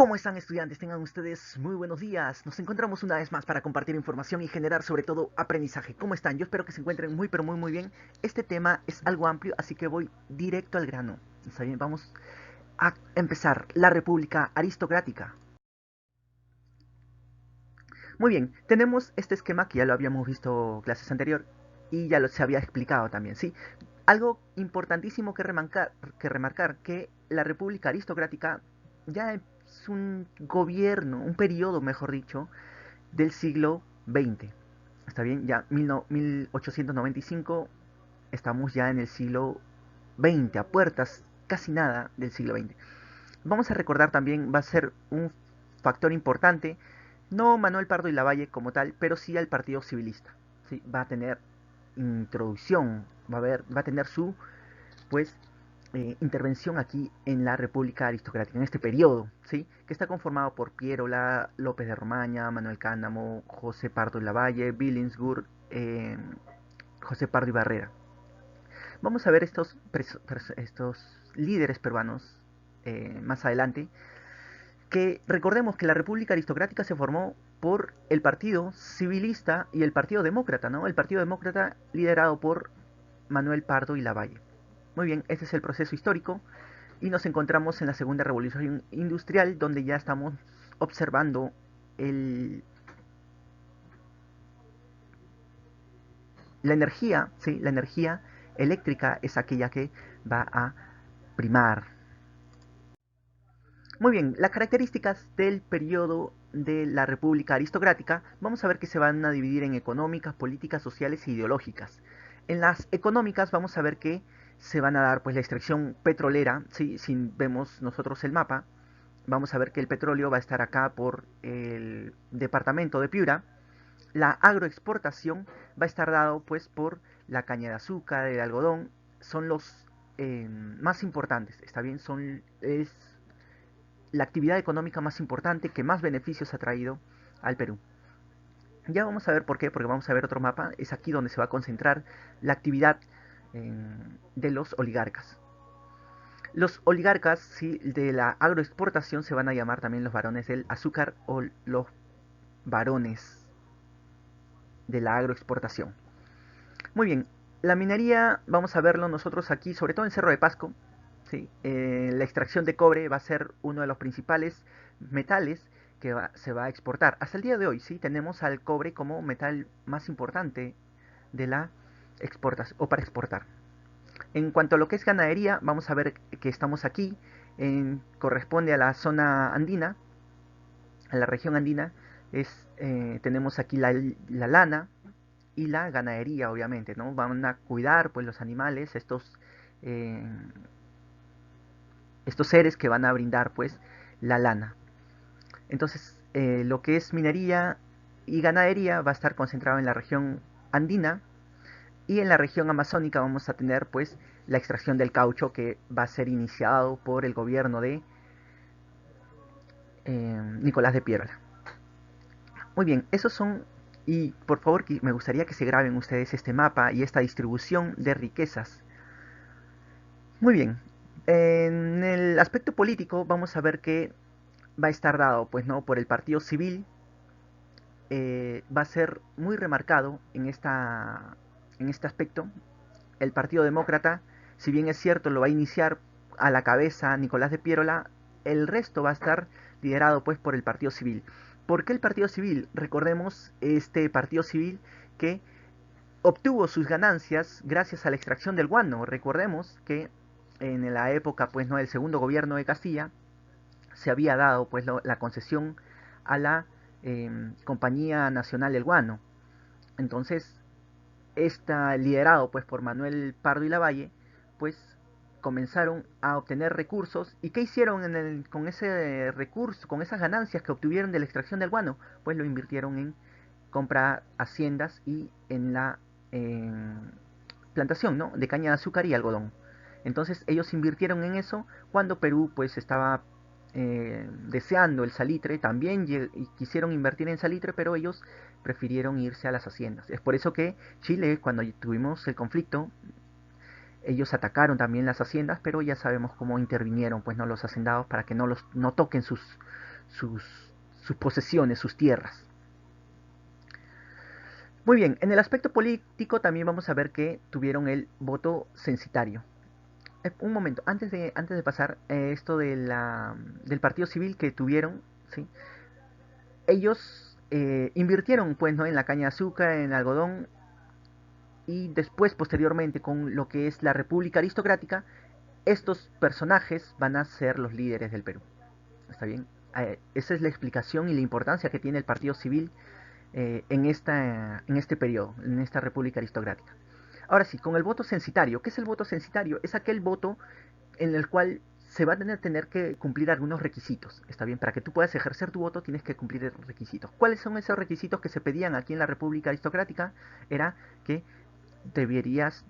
¿Cómo están, estudiantes? Tengan ustedes muy buenos días. Nos encontramos una vez más para compartir información y generar sobre todo aprendizaje. ¿Cómo están? Yo espero que se encuentren muy pero muy bien. Este tema es algo amplio, así que voy directo al grano. ¿Está bien? Vamos a empezar. La República Aristocrática. Muy bien, tenemos este esquema que ya lo habíamos visto clases anterior y ya se había explicado también, ¿sí? Algo importantísimo que remarcar que la República Aristocrática ya es un gobierno, un periodo, mejor dicho, del siglo XX. ¿Está bien? Ya 1895, estamos ya en el siglo XX, a puertas casi nada del siglo XX. Vamos a recordar también, va a ser un factor importante, no Manuel Pardo y Lavalle como tal, pero sí al Partido Civilista. ¿Sí? Va a tener introducción, va a tener su pues intervención aquí en la República Aristocrática, en este periodo, ¿sí? Que está conformado por Pierola, López de Romaña, Manuel Cándamo, José Pardo y Lavalle, Billingsgurd, José Pardo y Barrera. Vamos a ver estos líderes peruanos más adelante, que recordemos que la República Aristocrática se formó por el Partido Civilista y el Partido Demócrata, ¿no? El Partido Demócrata liderado por Manuel Pardo y Lavalle. Muy bien, este es el proceso histórico y nos encontramos en la Segunda Revolución Industrial, donde ya estamos observando la energía, ¿sí? La energía eléctrica es aquella que va a primar. Muy bien, las características del periodo de la República Aristocrática, vamos a ver que se van a dividir en económicas, políticas, sociales e ideológicas. En las económicas vamos a ver que se van a dar pues la extracción petrolera, ¿sí? Si vemos nosotros el mapa, vamos a ver que el petróleo va a estar acá por el departamento de Piura. La agroexportación va a estar dado pues por la caña de azúcar, el algodón, son los más importantes, ¿está bien? Es la actividad económica más importante que más beneficios ha traído al Perú. Ya vamos a ver por qué, porque vamos a ver otro mapa, es aquí donde se va a concentrar la actividad de los oligarcas. Los oligarcas, sí, de la agroexportación se van a llamar también los varones del azúcar o los varones de la agroexportación. Muy bien, la minería vamos a verlo nosotros aquí, sobre todo en Cerro de Pasco. ¿Sí? La extracción de cobre va a ser uno de los principales metales que se va a exportar. Hasta el día de hoy, sí, tenemos al cobre como metal más importante de la exportación o para exportar. En cuanto a lo que es ganadería, vamos a ver que estamos aquí, corresponde a la zona andina, a la región andina. Tenemos aquí la lana y la ganadería, obviamente, ¿no? Van a cuidar pues los animales, eh, estos seres que van a brindar pues la lana. Entonces, lo que es minería y ganadería va a estar concentrado en la región andina, y en la región amazónica vamos a tener pues la extracción del caucho, que va a ser iniciado por el gobierno de Nicolás de Piérola. Muy bien, esos son, y por favor me gustaría que se graben ustedes este mapa y esta distribución de riquezas. Muy bien, en el aspecto político vamos a ver que va a estar dado pues no por el partido civil. Va a ser muy remarcado en este aspecto. El Partido Demócrata, si bien es cierto, lo va a iniciar a la cabeza Nicolás de Piérola, el resto va a estar liderado pues por el Partido Civil. ¿Por qué el Partido Civil? Recordemos este Partido Civil que obtuvo sus ganancias gracias a la extracción del guano. Recordemos que en la época pues no del segundo gobierno de Castilla se había dado pues la concesión a la Compañía Nacional del Guano. Entonces, está liderado pues por Manuel Pardo y Lavalle, pues comenzaron a obtener recursos. ¿Y qué hicieron con ese recurso, con esas ganancias que obtuvieron de la extracción del guano? Pues lo invirtieron en comprar haciendas y en la plantación, ¿no? De caña de azúcar y algodón. Entonces ellos invirtieron en eso cuando Perú pues estaba deseando el salitre. También quisieron invertir en salitre, pero ellos prefirieron irse a las haciendas. Es por eso que Chile, cuando tuvimos el conflicto, ellos atacaron también las haciendas, pero ya sabemos cómo intervinieron pues no los hacendados para que no toquen sus, sus posesiones, sus tierras. Muy bien, en el aspecto político también vamos a ver que tuvieron el voto censitario. Un momento, antes de pasar esto del partido civil que tuvieron, ¿sí? Ellos invirtieron pues, ¿no? en la caña de azúcar, en el algodón, y después, posteriormente, con lo que es la República Aristocrática, estos personajes van a ser los líderes del Perú. ¿Está bien? Esa es la explicación y la importancia que tiene el partido civil en este periodo, en esta República Aristocrática. Ahora sí, con el voto censitario. ¿Qué es el voto censitario? Es aquel voto en el cual se va a tener que cumplir algunos requisitos. ¿Está bien? Para que tú puedas ejercer tu voto tienes que cumplir requisitos. ¿Cuáles son esos requisitos que se pedían aquí en la República Aristocrática? Era que debías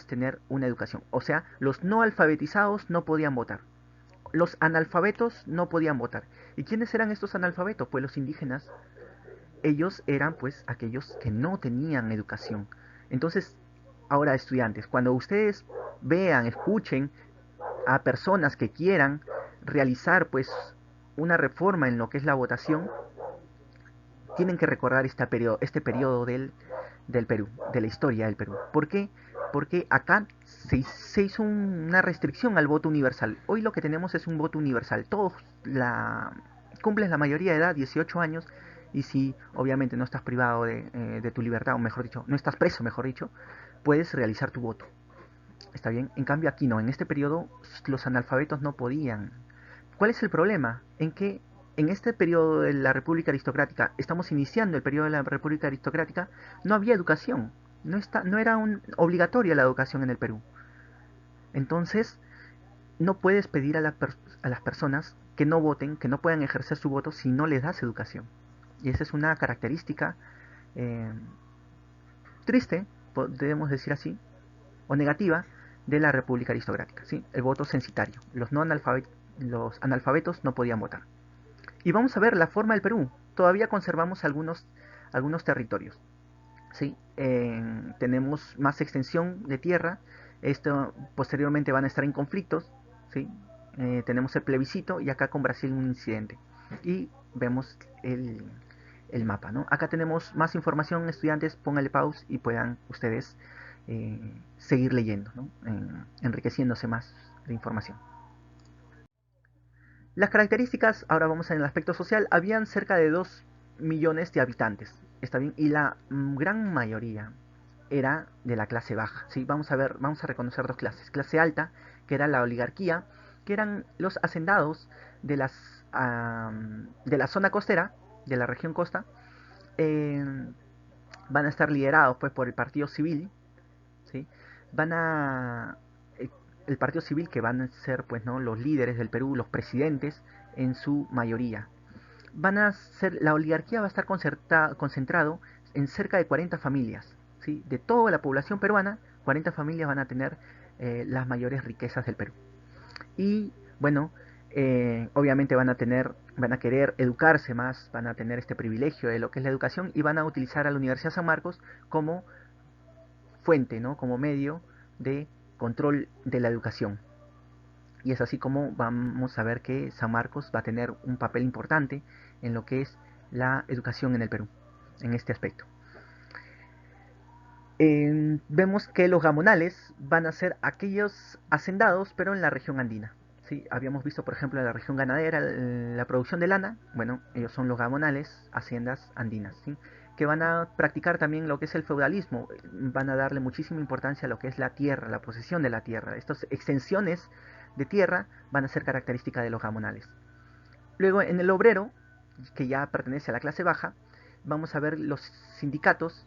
tener una educación. O sea, los no alfabetizados no podían votar. Los analfabetos no podían votar. ¿Y quiénes eran estos analfabetos? Pues los indígenas. Ellos eran pues aquellos que no tenían educación. Entonces, ahora estudiantes, cuando ustedes vean, escuchen a personas que quieran realizar pues una reforma en lo que es la votación, tienen que recordar este periodo del Perú, de la historia del Perú. ¿Por qué? Porque acá se hizo una restricción al voto universal. Hoy lo que tenemos es un voto universal. Cumples la mayoría de edad, 18 años, y si obviamente no estás privado de tu libertad, o mejor dicho, no estás preso, mejor dicho, puedes realizar tu voto. ¿Está bien? En cambio aquí no, en este periodo los analfabetos no podían. ¿Cuál es el problema? En que en este periodo de la República Aristocrática, estamos iniciando el periodo de la República Aristocrática, no había educación, no era obligatoria la educación en el Perú. Entonces, no puedes pedir a las personas que no voten, que no puedan ejercer su voto si no les das educación. Y esa es una característica eh, triste, debemos decir así, o negativa de la República Aristocrática, ¿sí? El voto censitario. Los analfabetos no podían votar. Y vamos a ver la forma del Perú. Todavía conservamos algunos territorios, ¿sí? Tenemos más extensión de tierra. Esto posteriormente van a estar en conflictos, ¿sí? Tenemos el plebiscito y acá con Brasil un incidente. Y vemos el mapa, ¿no? Acá tenemos más información, estudiantes, pónganle pause y puedan ustedes seguir leyendo, ¿no? Enriqueciéndose más de información. Las características, ahora vamos en el aspecto social, habían cerca de 2 millones de habitantes, ¿está bien? Y la gran mayoría era de la clase baja, ¿sí? Vamos a reconocer dos clases. Clase alta, que era la oligarquía, que eran los hacendados de de la zona costera, de la región costa, eh, van a estar liderados pues por el partido civil, ¿sí? Van a el partido civil que van a ser pues no los líderes del Perú, los presidentes en su mayoría. La oligarquía va a estar concentrado en cerca de 40 familias, ¿sí? De toda la población peruana, 40 familias van a tener las mayores riquezas del Perú. Y bueno, obviamente van a querer educarse más, van a tener este privilegio de lo que es la educación y van a utilizar a la Universidad San Marcos como fuente, ¿no? Como medio de control de la educación. Y es así como vamos a ver que San Marcos va a tener un papel importante en lo que es la educación en el Perú, en este aspecto. Vemos que los gamonales van a ser aquellos hacendados, pero en la región andina. ¿Sí? Habíamos visto, por ejemplo, en la región ganadera, la producción de lana. Bueno, ellos son los gamonales, haciendas andinas, ¿sí? Que van a practicar también lo que es el feudalismo. Van a darle muchísima importancia a lo que es la tierra, la posesión de la tierra. Estas extensiones de tierra van a ser características de los gamonales. Luego, en el obrero, que ya pertenece a la clase baja, vamos a ver los sindicatos.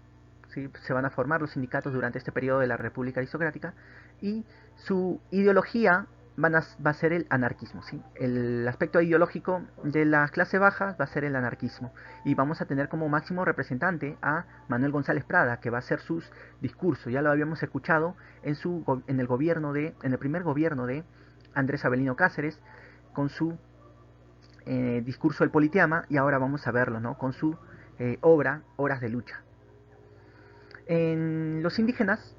¿Sí? Se van a formar los sindicatos durante este periodo de la República Aristocrática y su ideología va a ser el anarquismo. ¿Sí? El aspecto ideológico de las clases bajas va a ser el anarquismo y vamos a tener como máximo representante a Manuel González Prada, que va a hacer sus discursos. Ya lo habíamos escuchado en el primer gobierno de Andrés Avelino Cáceres con su discurso del Politeama, y ahora vamos a verlo, ¿no? Con su obra Horas de Lucha. En los indígenas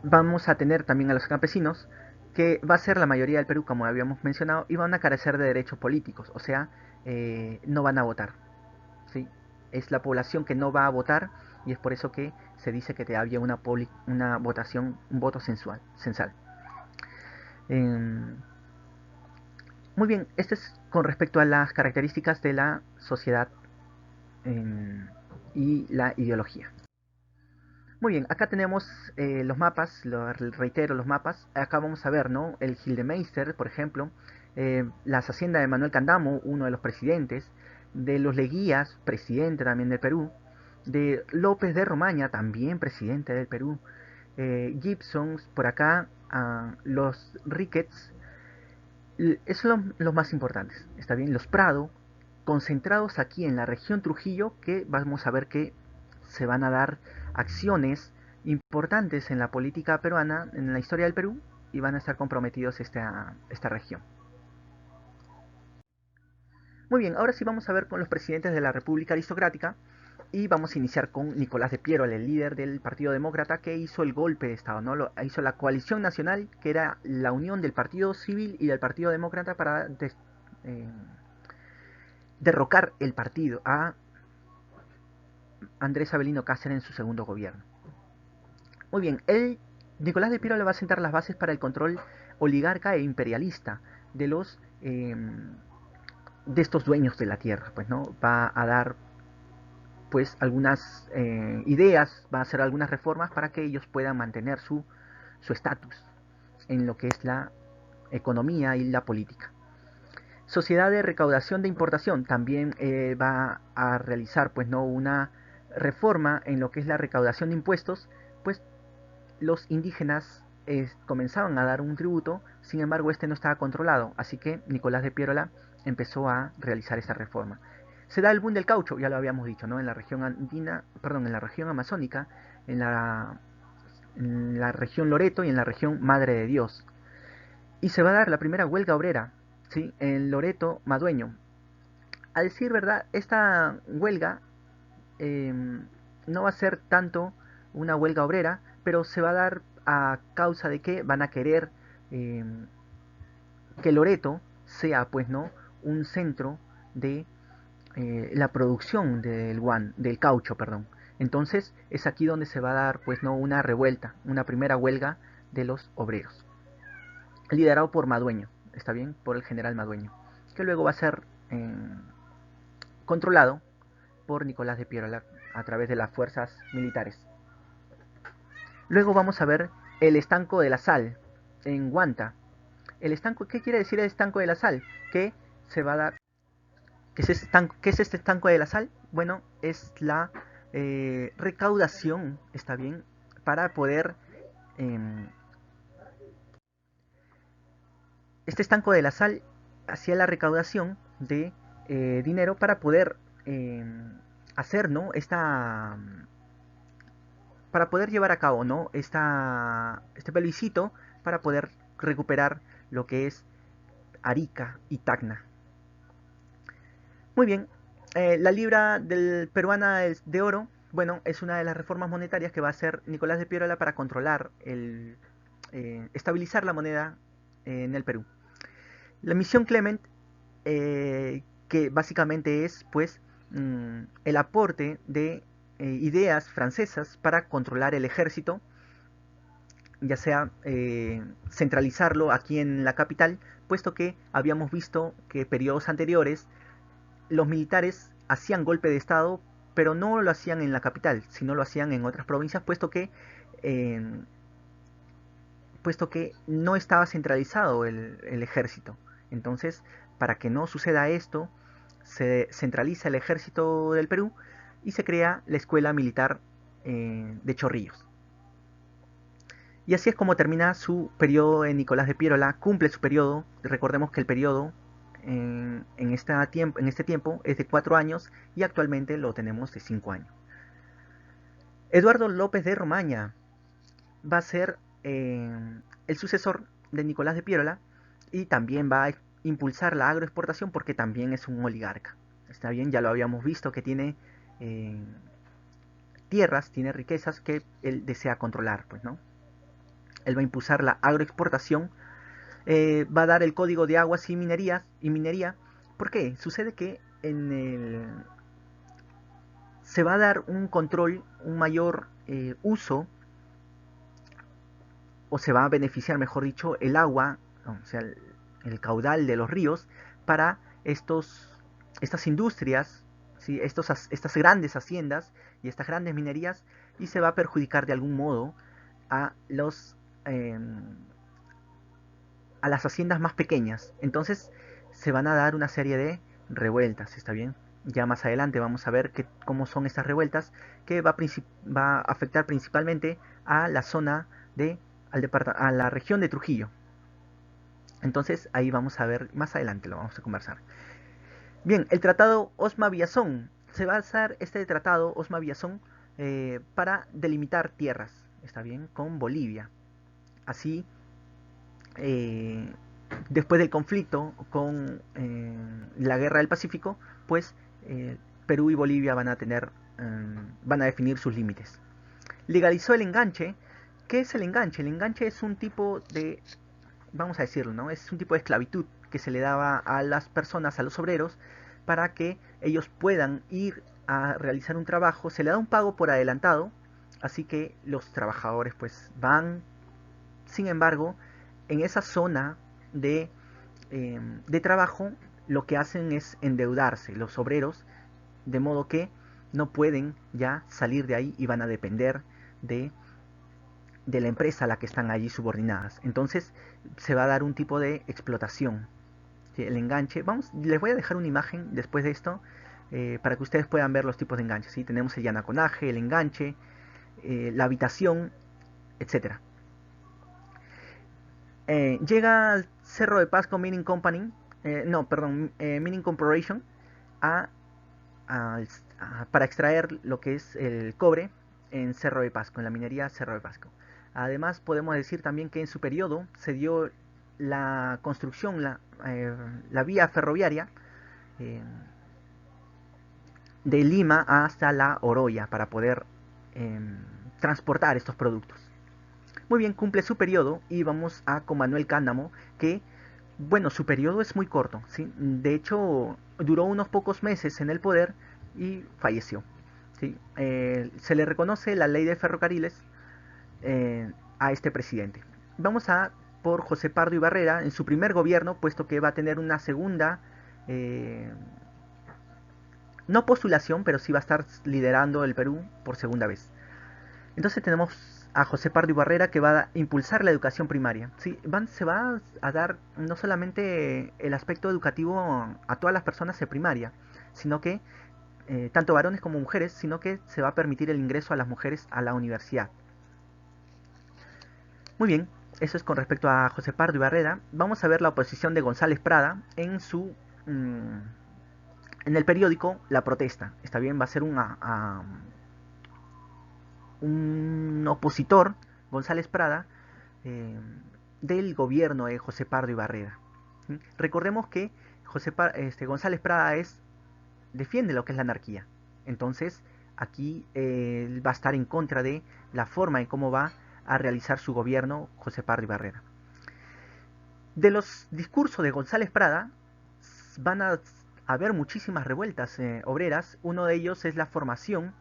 vamos a tener también a los campesinos que va a ser la mayoría del Perú, como habíamos mencionado, y van a carecer de derechos políticos, o sea, no van a votar, ¿sí? Es la población que no va a votar y es por eso que se dice que te había una votación, un voto censal. Eh, Muy bien, este es con respecto a las características de la sociedad y la ideología. Muy bien, acá tenemos los mapas, reitero los mapas. Acá vamos a ver, ¿no? El Gildemeister, por ejemplo, las haciendas de Manuel Candamo, uno de los presidentes, de los Leguías, presidente también del Perú, de López de Romaña, también presidente del Perú, Gibson, por acá, los Ricketts, esos son los más importantes, ¿está bien? Los Prado, concentrados aquí en la región Trujillo, que vamos a ver que se van a dar acciones importantes en la política peruana, en la historia del Perú, y van a estar comprometidos esta región. Muy bien, ahora sí vamos a ver con los presidentes de la República Aristocrática, y vamos a iniciar con Nicolás de Piero, el líder del Partido Demócrata que hizo el golpe de Estado, ¿no? Hizo la coalición nacional, que era la unión del Partido Civil y del Partido Demócrata para eh, derrocar el partido a Andrés Avelino Cáceres en su segundo gobierno. Muy bien, Nicolás de Piero le va a sentar las bases para el control oligarca e imperialista de los de estos dueños de la tierra, pues no va a dar pues algunas ideas, va a hacer algunas reformas para que ellos puedan mantener su estatus en lo que es la economía y la política. Sociedad de recaudación de importación también va a realizar pues no una reforma en lo que es la recaudación de impuestos, pues los indígenas comenzaban a dar un tributo, sin embargo este no estaba controlado, así que Nicolás de Piérola empezó a realizar esa reforma. Se da el boom del caucho, ya lo habíamos dicho, ¿no? En la región andina, perdón, en la región amazónica, en la región Loreto y en la región Madre de Dios. Y se va a dar la primera huelga obrera, ¿sí? En Loreto Madueño. A decir verdad, esta huelga eh, no va a ser tanto una huelga obrera, pero se va a dar a causa de que van a querer eh, que Loreto sea, pues, ¿no? Un centro de la producción del caucho, perdón. Entonces es aquí donde se va a dar, pues, ¿no? Una revuelta, una primera huelga de los obreros, liderado por Madueño, está bien, por el general Madueño, que luego va a ser controlado por Nicolás de Piero a través de las fuerzas militares. Luego vamos a ver el estanco de la sal en Guanta. El estanco, ¿qué quiere decir el estanco de la sal? Que se va a dar. ¿Qué es este estanco de la sal? Bueno, es la recaudación, está bien, para poder. Eh, este estanco de la sal hacía la recaudación de dinero para poder eh, hacer, ¿no? Para poder llevar a cabo, ¿no? Este plebiscito para poder recuperar lo que es Arica y Tacna. Muy bien, la libra del peruana de oro, bueno, es una de las reformas monetarias que va a hacer Nicolás de Piérola para controlar estabilizar la moneda en el Perú. La misión Clement, que básicamente es, pues, el aporte de ideas francesas para controlar el ejército, ya sea centralizarlo aquí en la capital, puesto que habíamos visto que periodos anteriores los militares hacían golpe de estado, pero no lo hacían en la capital, sino lo hacían en otras provincias, eh, puesto que no estaba centralizado el ejército. Entonces, para que no suceda esto, se centraliza el ejército del Perú y se crea la escuela militar de Chorrillos. Y así es como termina su periodo en Nicolás de Piérola, cumple su periodo, recordemos que el periodo en este tiempo es de 4 años y actualmente lo tenemos de 5 años. Eduardo López de Romaña va a ser el sucesor de Nicolás de Piérola y también va a impulsar la agroexportación porque también es un oligarca. Está bien, ya lo habíamos visto que tiene eh, tierras, tiene riquezas que él desea controlar, pues, ¿no? Él va a impulsar la agroexportación Va a dar el código de aguas y minería. ¿Por qué? Sucede que se va a dar un control, un mayor uso, o se va a beneficiar, mejor dicho, el agua, o sea, el caudal de los ríos para estas industrias, ¿sí? Estas grandes haciendas y estas grandes minerías, y se va a perjudicar de algún modo a eh, a las haciendas más pequeñas. Entonces se van a dar una serie de revueltas, ¿está bien? Ya más adelante vamos a ver cómo son estas revueltas, que va a afectar principalmente a la zona a la región de Trujillo. Entonces ahí vamos a ver, más adelante lo vamos a conversar. Bien, el tratado Osma-Villazón. Se va a hacer este tratado Osma-Villazón para delimitar tierras, ¿está bien? Con Bolivia. Así, eh, después del conflicto con la guerra del Pacífico, pues Perú y Bolivia van a definir sus límites. Legalizó el enganche. ¿Qué es el enganche? El enganche es un tipo de, vamos a decirlo, ¿no? Es un tipo de esclavitud que se le daba a las personas, a los obreros, para que ellos puedan ir a realizar un trabajo. Se le da un pago por adelantado, así que los trabajadores pues van. Sin embargo, en esa zona de trabajo, lo que hacen es endeudarse los obreros, de modo que no pueden ya salir de ahí y van a depender de, de la empresa a la que están allí subordinadas. Entonces se va a dar un tipo de explotación. ¿Sí? El enganche, les voy a dejar una imagen después de esto para que ustedes puedan ver los tipos de enganches. ¿Sí? Tenemos el llanaconaje, el enganche, la habitación, etcétera. Llega al Cerro de Pasco Mining Company, no, perdón, Mining Corporation, a, a- para extraer lo que es el cobre en Cerro de Pasco, en la minería Cerro de Pasco. Además, podemos decir también que en su periodo se dio la construcción, la vía ferroviaria eh, de Lima hasta La Oroya para poder eh, transportar estos productos. Muy bien, cumple su periodo y vamos a con Manuel Cándamo, que, bueno, su periodo es muy corto, ¿sí? De hecho, duró unos pocos meses en el poder y falleció. ¿Sí? Se le reconoce la ley de ferrocarriles a este presidente. Vamos a por José Pardo y Barrera en su primer gobierno, puesto que va a tener una segunda, eh, no postulación, pero sí va a estar liderando el Perú por segunda vez. Entonces tenemos a José Pardo y Barrera, que va a impulsar la educación primaria. Sí, se va a dar no solamente el aspecto educativo a todas las personas de primaria, sino que tanto varones como mujeres, sino que se va a permitir el ingreso a las mujeres a la universidad. Muy bien, eso es con respecto a José Pardo y Barrera. Vamos a ver la oposición de González Prada en el periódico La Protesta. Está bien, va a ser un opositor, González Prada, eh, del gobierno de José Pardo y Barrera. ¿Sí? Recordemos que González Prada defiende lo que es la anarquía. Entonces, aquí él va a estar en contra de la forma en cómo va a realizar su gobierno José Pardo y Barrera. De los discursos de González Prada van a haber muchísimas revueltas obreras. Uno de ellos es la formación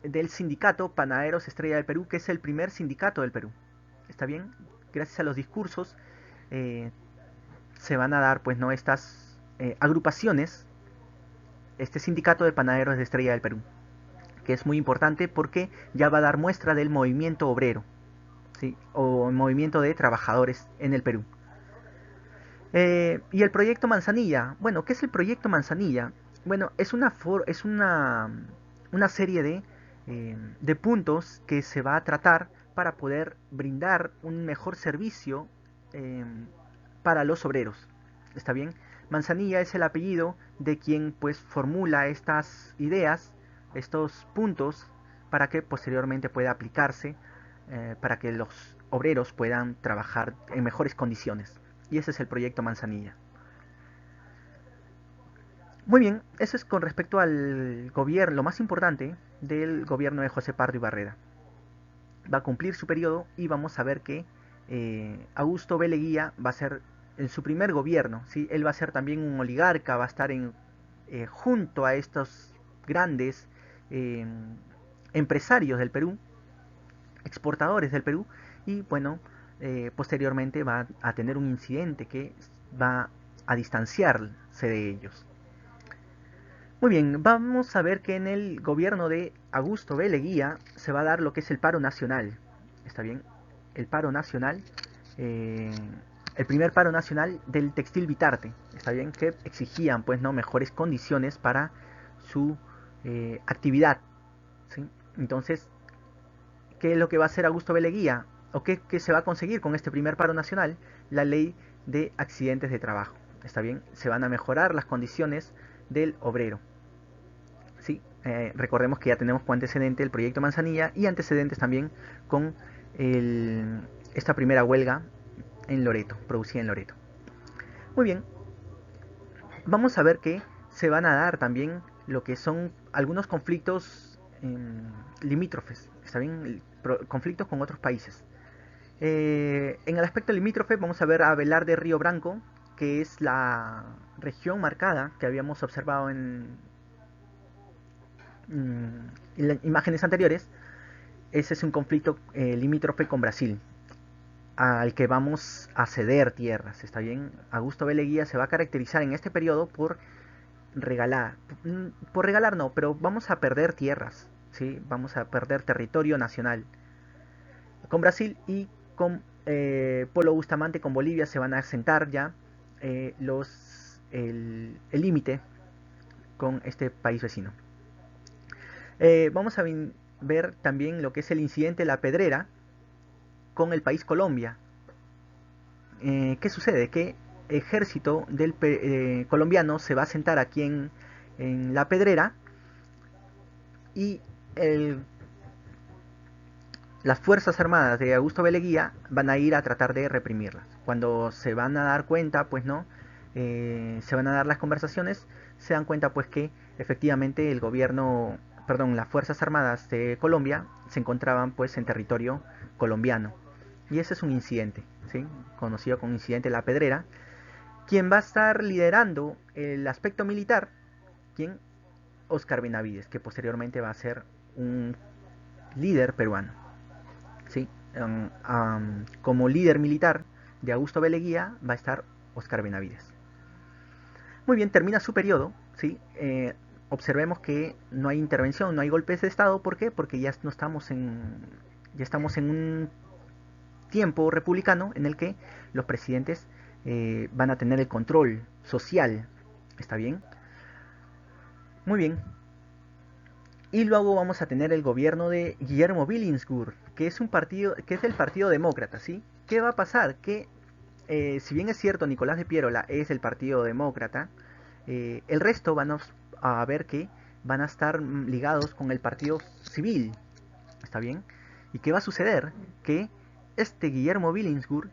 del sindicato Panaderos Estrella del Perú, que es el primer sindicato del Perú. ¿Está bien? Gracias a los discursos eh, se van a dar pues no estas agrupaciones, este sindicato de panaderos de Estrella del Perú, que es muy importante porque ya va a dar muestra del movimiento obrero, ¿sí? O movimiento de trabajadores en el Perú. Y el proyecto Manzanilla. Bueno, ¿qué es el proyecto Manzanilla? Bueno, es una serie de puntos que se va a tratar para poder brindar un mejor servicio eh, para los obreros. ¿Está bien? Manzanilla es el apellido de quien pues formula estas ideas, estos puntos, para que posteriormente pueda aplicarse para que los obreros puedan trabajar en mejores condiciones. Y ese es el proyecto Manzanilla. Muy bien, eso es con respecto al gobierno, lo más importante del gobierno de José Pardo y Barrera. Va a cumplir su periodo y vamos a ver que Augusto B. Leguía va a ser en su primer gobierno, ¿sí? Él va a ser también un oligarca, va a estar junto a estos grandes eh, empresarios del Perú, exportadores del Perú, y bueno, posteriormente va a tener un incidente que va a distanciarse de ellos. Muy bien, vamos a ver que en el gobierno de Augusto B. Leguía se va a dar lo que es el paro nacional. ¿Está bien? El paro nacional, eh, el primer paro nacional del textil Vitarte. ¿Está bien? Que exigían pues no mejores condiciones para su actividad. ¿Sí? Entonces, ¿qué es lo que va a hacer Augusto B. Leguía? ¿O qué se va a conseguir con este primer paro nacional? La ley de accidentes de trabajo. ¿Está bien? Se van a mejorar las condiciones del obrero. Sí, recordemos que ya tenemos como antecedente el proyecto Manzanilla y antecedentes también con esta primera huelga en Loreto, producida en Loreto. Muy bien, vamos a ver que se van a dar también lo que son algunos conflictos limítrofes, ¿está bien? Conflictos con otros países. En el aspecto limítrofe vamos a ver a Velar de Río Branco, que es la región marcada que habíamos observado en imágenes anteriores. Ese es un conflicto limítrofe con Brasil, al que vamos a ceder tierras, ¿está bien? Augusto B. Leguía se va a caracterizar en este periodo por regalar, por regalar no, pero vamos a perder tierras, ¿sí? Vamos a perder territorio nacional. Con Brasil y con Polo Bustamante, con Bolivia, se van a asentar ya el límite con este país vecino. Vamos a ver también lo que es el incidente La Pedrera con el país Colombia. ¿Qué sucede? Que ejército colombiano se va a sentar aquí en La Pedrera y el, las Fuerzas Armadas de Augusto B. Leguía van a ir a tratar de reprimirlas. Cuando se van a dar cuenta, pues no, se van a dar las conversaciones, se dan cuenta pues que efectivamente el gobierno, perdón, las Fuerzas Armadas de Colombia se encontraban pues en territorio colombiano. Y ese es un incidente, ¿sí? Conocido como incidente La Pedrera. Quien va a estar liderando el aspecto militar, quien Oscar Benavides, que posteriormente va a ser un líder peruano. ¿Sí? Como líder militar de Augusto B. Leguía va a estar Oscar Benavides. Muy bien, termina su periodo, ¿sí? Observemos que no hay intervención, no hay golpes de Estado. ¿Por qué? Porque ya no estamos ya estamos en un tiempo republicano en el que los presidentes van a tener el control social. ¿Está bien? Muy bien. Y luego vamos a tener el gobierno de Guillermo Billinghurst, que es un partido, que es el Partido Demócrata, ¿sí? ¿Qué va a pasar? Que si bien es cierto Nicolás de Piérola es el Partido Demócrata, el resto van a ver que van a estar ligados con el Partido Civil, ¿está bien? ¿Y qué va a suceder? Que este Guillermo Billinghurst,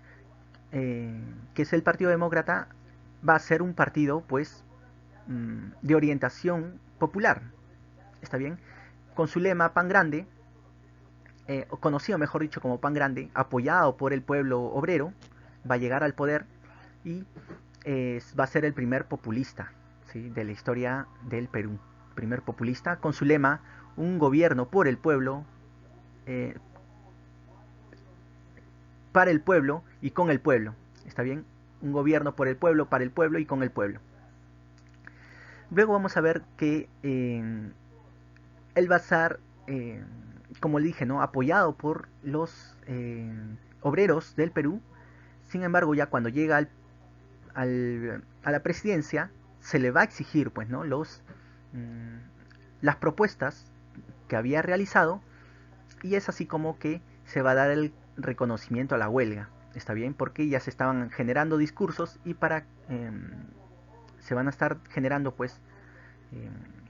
que es el Partido Demócrata, va a ser un partido, pues, de orientación popular, ¿está bien? Con su lema Pan Grande, conocido mejor dicho como Pan Grande, apoyado por el pueblo obrero, va a llegar al poder y va a ser el primer populista, ¿sí? De la historia del Perú. Primer populista con su lema un gobierno por el pueblo, eh, para el pueblo y con el pueblo. ¿Está bien? Un gobierno por el pueblo, para el pueblo y con el pueblo. Luego vamos a ver que él va a estar, como le dije, ¿no? Apoyado por los obreros del Perú. Sin embargo, ya cuando llega a la presidencia, se le va a exigir, pues, ¿no? Las propuestas que había realizado, y es así como que se va a dar el reconocimiento a la huelga. ¿Está bien? Porque ya se estaban generando discursos y se van a estar generando, pues,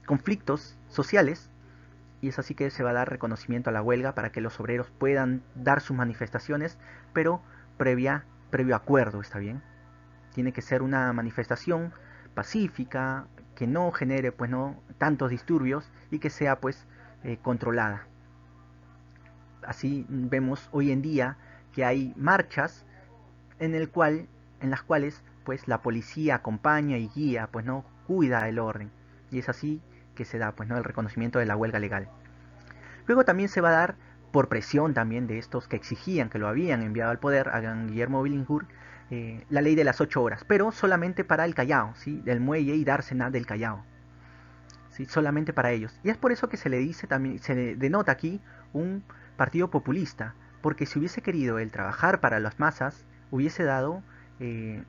conflictos sociales, y es así que se va a dar reconocimiento a la huelga para que los obreros puedan dar sus manifestaciones, pero previo acuerdo, ¿está bien? Tiene que ser una manifestación pacífica, que no genere pues no tantos disturbios y que sea pues controlada. Así vemos hoy en día que hay marchas en el cual en las cuales pues la policía acompaña y guía, pues no cuida el orden. Y es así que se da pues no el reconocimiento de la huelga legal. Luego también se va a dar, por presión también de estos que exigían, que lo habían enviado al poder, a Guillermo Billinghurst, la ley de las 8 horas, pero solamente para el Callao, ¿sí? Del muelle y dársena del Callao, ¿sí? Solamente para ellos. Y es por eso que se le dice también, se le denota aquí un partido populista, porque si hubiese querido el trabajar para las masas, hubiese dado eh,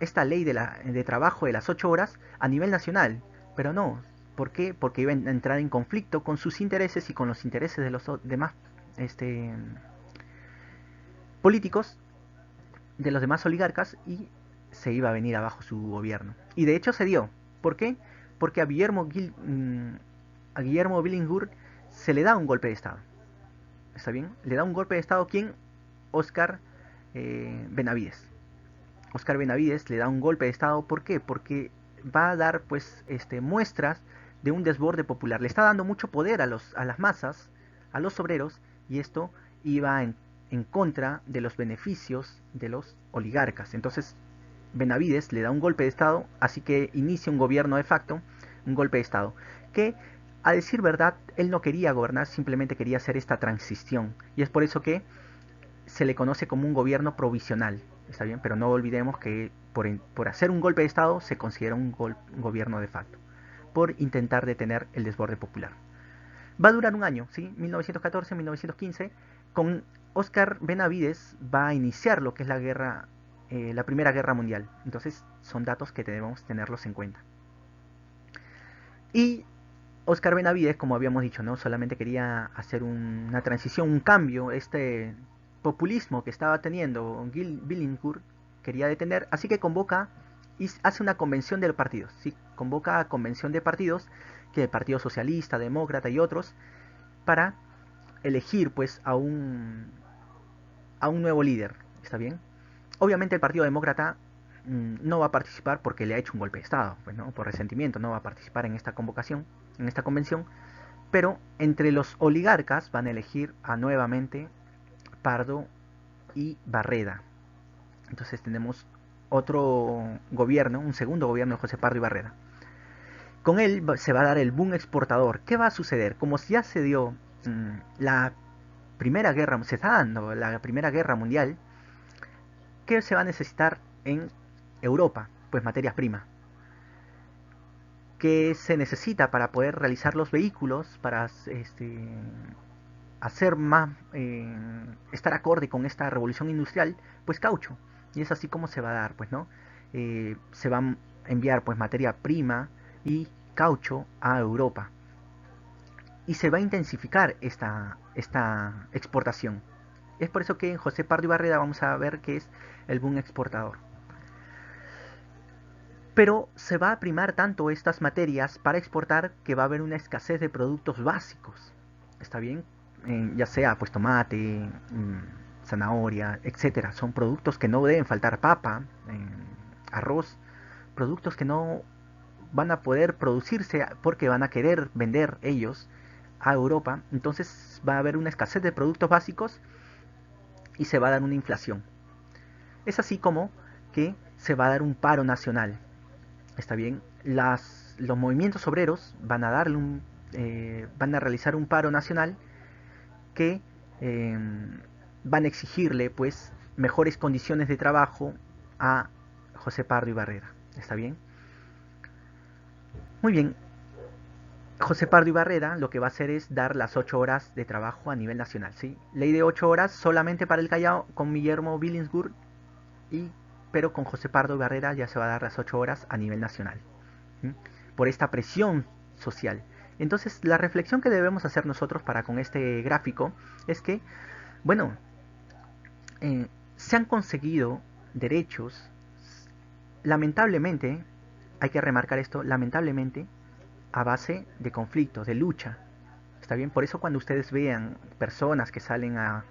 esta ley de trabajo de las 8 horas a nivel nacional, pero no. ¿Por qué? Porque iba a entrar en conflicto con sus intereses y con los intereses de los demás este, políticos, de los demás oligarcas, y se iba a venir abajo su gobierno. Y de hecho se dio. ¿Por qué? Porque a Guillermo Billinghurst se le da un golpe de Estado. ¿Está bien? Le da un golpe de Estado, ¿quién? Oscar Benavides. Oscar Benavides le da un golpe de Estado. ¿Por qué? Porque va a dar pues muestras de un desborde popular. Le está dando mucho poder a las masas, a los obreros, y esto iba en contra de los beneficios de los oligarcas. Entonces Benavides le da un golpe de Estado, así que inicia un gobierno de facto, un golpe de Estado, que a decir verdad él no quería gobernar, simplemente quería hacer esta transición, y es por eso que se le conoce como un gobierno provisional, ¿está bien? Pero no olvidemos que por hacer un golpe de Estado se considera un gobierno de facto, por intentar detener el desborde popular. Va a durar un año, ¿sí? 1914-1915, con Oscar Benavides va a iniciar lo que es la Primera Guerra Mundial. Entonces son datos que debemos tenerlos en cuenta. Y Oscar Benavides, como habíamos dicho, no solamente quería hacer una transición, un cambio, este populismo que estaba teniendo Billinghurst quería detener, así que convoca y hace una convención de partidos, ¿sí? Convoca a convención de partidos, que el Partido Socialista, Demócrata y otros, para elegir pues a un nuevo líder, ¿está bien? Obviamente el Partido Demócrata no va a participar porque le ha hecho un golpe de Estado, pues, ¿no? Por resentimiento no va a participar en esta convocación, en esta convención, pero entre los oligarcas van a elegir a nuevamente Pardo y Barreda. Entonces tenemos otro gobierno, un segundo gobierno de José Pardo y Barreda. Con él se va a dar el boom exportador. ¿Qué va a suceder? Como ya se dio la Primera Guerra, se está dando la Primera Guerra Mundial, ¿qué se va a necesitar en Europa? Pues materias primas. ¿Qué se necesita para poder realizar los vehículos, para hacer más, estar acorde con esta revolución industrial? Pues caucho. Y es así como se va a dar, pues, ¿no? Se va a enviar pues materia prima y caucho a Europa. Y se va a intensificar esta exportación. Es por eso que en José Pardo y Barreda vamos a ver que es el boom exportador. Pero se va a primar tanto estas materias para exportar que va a haber una escasez de productos básicos. ¿Está bien? Ya sea pues tomate, zanahoria, etcétera. Son productos que no deben faltar, papa, arroz, productos que no van a poder producirse porque van a querer vender ellos a Europa. Entonces va a haber una escasez de productos básicos y se va a dar una inflación. Es así como que se va a dar un paro nacional. Está bien, los movimientos obreros van a van a realizar un paro nacional que van a exigirle pues mejores condiciones de trabajo a José Pardo y Barreda. ¿Está bien? Muy bien. José Pardo y Barreda lo que va a hacer es dar las 8 horas de trabajo a nivel nacional, ¿sí? Ley de 8 horas solamente para el Callao con Guillermo Billinghurst, pero con José Pardo y Barreda ya se va a dar las 8 horas a nivel nacional, ¿sí? Por esta presión social. Entonces la reflexión que debemos hacer nosotros para con este gráfico es que, bueno, se han conseguido derechos, lamentablemente, hay que remarcar esto, lamentablemente, a base de conflicto, de lucha. ¿Está bien? Por eso cuando ustedes vean personas que salen a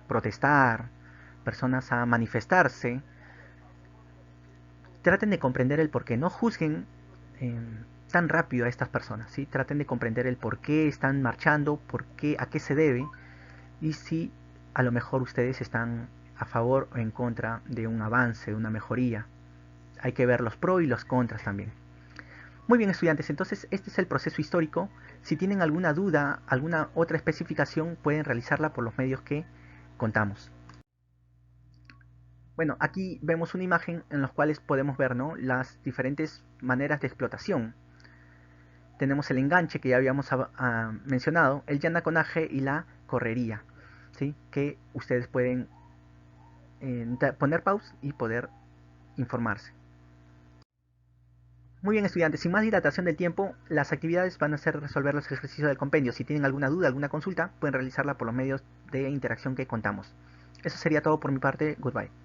protestar, personas a manifestarse, traten de comprender el por qué. No juzguen tan rápido a estas personas, ¿sí? Traten de comprender el por qué están marchando, por qué, a qué se debe, y si a lo mejor ustedes están a favor o en contra de un avance, de una mejoría. Hay que ver los pros y los contras también. Muy bien, estudiantes, entonces este es el proceso histórico. Si tienen alguna duda, alguna otra especificación, pueden realizarla por los medios que contamos. Bueno, aquí vemos una imagen en la cual podemos ver, ¿no?, las diferentes maneras de explotación. Tenemos el enganche que ya habíamos mencionado, el yanaconaje y la correría, ¿sí?, que ustedes pueden poner pause y poder informarse. Muy bien, estudiantes, sin más dilatación del tiempo, las actividades van a ser resolver los ejercicios del compendio. Si tienen alguna duda, alguna consulta, pueden realizarla por los medios de interacción que contamos. Eso sería todo por mi parte. Goodbye.